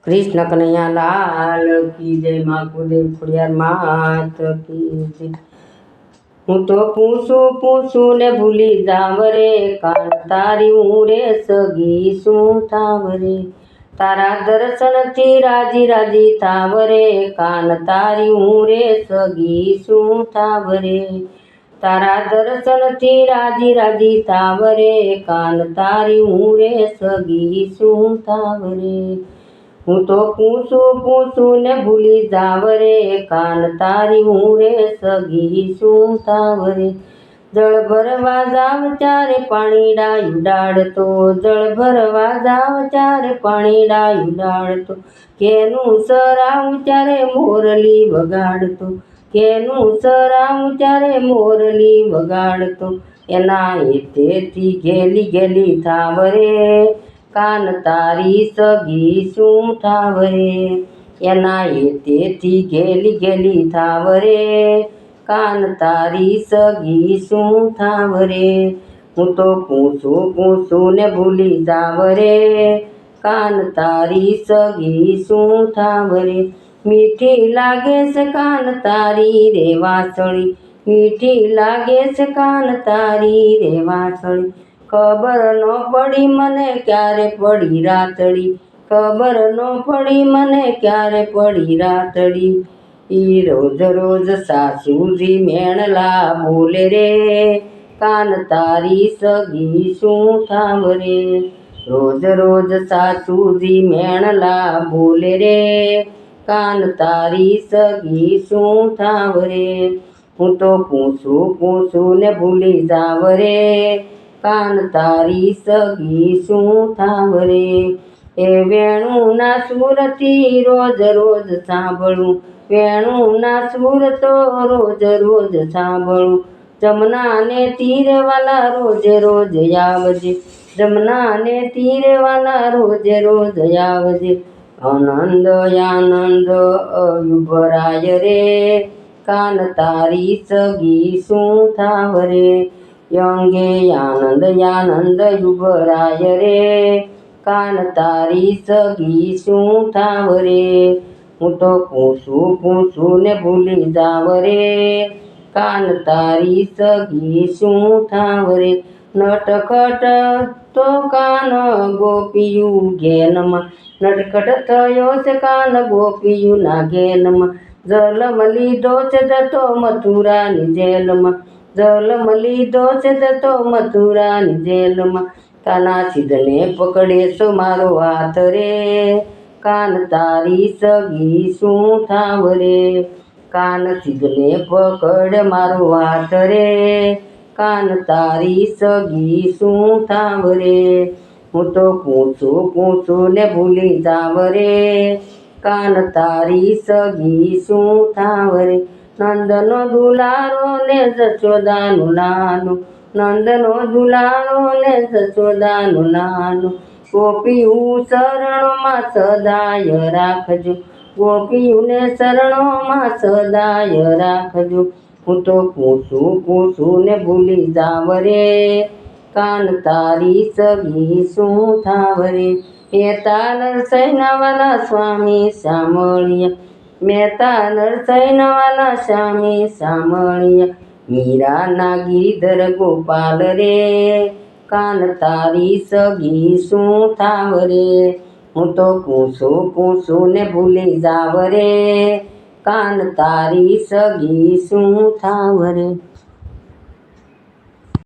कृष्ण कन्हैया लाल की जय। माँ कुलदेव खुड़ियार मात की जय। हूँ तो पूछू ने भूली जाव रे, कान तारी हूँ रे सगी શું થાવ રે। તારા દર્શનથી રાજી રાજી થાવ રે, કાન તારી હું રે સગી શું થાવ રે। તારા દર્શનથી રાજી રાજી થાવ રે, કાન તારી હું રે સગી શું થાવ રે। હું તો પૂછું ને ભૂલી જાવ રે, કાન તારી હું રે સગી શું થાવ રે। જળ ભરવા જાવ ત્યારે પાણીડા ઉડાડતો, જળ ભરવા જાવ ત્યારે પાણીડા ઉડાડતો, કેનું સરાવું ત્યારે મોરલી વગાડતો, કેનું સરાવું ત્યારે મોરલી વગાડતો। એના હેતેથી ગેલી ગેલી થાવ રે, કાન તારી સગી શું થાવ રે। એના હેતેથી ગેલી ગેલી થાવ રે, કાન તારી સગી શું થાવ રે। હું તો પૂછું ને ભૂલી જાવ રે, કાન તારી સગી શું થાવ રે। મીઠી લાગે છે કાન તારી રે વાસળી, મીઠી લાગે છે કાન તારી રે વાસળી। ખબર ન પડી મને ક્યારે પડી રાતડી, ખબર ન પડી મને ક્યારે પડી રાતડી। ઈ રોજ રોજ સાસુજી મેણલા બોલે રે, કાન તારી સગી શું થાવ રે। રોજ રોજ સાસુજી મેણલા બોલે રે, કાન તારી સગી શું થાવ રે। હું તો પૂછું ને ભૂલી જાવ રે, કાન તારી સગી શું થાવ રે। એ વેણુના સુરથી રોજ રોજ સાંભળું, વેણુના સુર તો રોજ રોજ સાંભળું। જમનાને તીરે વાલા રોજે રોજ આવજે, જમનાને તીરે વાલા રોજે રોજ આવજે। આનંદ આનંદ અયુભરાય રે, કાન તારી સગી શું થાવ રે। અંગે આનંદ આનંદ યુભરાય રે, કાન તારી સગી શું થાવ રે। હું તો પૂછું ને ભૂલી જાવ રે, કાન તારી સગી શું થાવ રે। નટખટ તો કાન ગોપિયું ઘેનમાં, નટખટ થયો છે કાન ગોપિયું ના ઘેનમાં। જલમ લીધો છે જતો મથુરાની જેલમાં, જલમ લીધો છે જતો મથુરાની જેલમાં। કાના સિદ્ધને પકડે છો મારો હાથ રે, કાન તારી સગી શું થાવ રે। કાન સિદ્ધને પકડ મારો હાથ રે, કાન તારી સગી શું થાવ રે। હું તો પૂછું ને ભૂલી જાવ રે, કાન તારી સગી શું થાવ રે। નંદનો દુલારો ને જશોદાનું નાનું, નંદનો દુલારો ને જશોદાનું નાનું। ગોપીયું શરણોમાં સદાય રાખજો, ગોપીઓને શરણોમાં સદાય રાખજો। હું તો પૂછું ને ભૂલી જાવ રે, કાન તારી સગી શું થાવ રે। મહેતા નરસૈના વાલા સ્વામી સામળિયા, મહેતા નરસૈના વાલા સ્વામી સામળિયા। મીરાના ગિરધર ગોપાલ રે, કાન તારી સગી શું થાવ રે। હું તો પૂછું ને ભૂલી જાવ રે, કાન તારી સગી શું થાવ રે।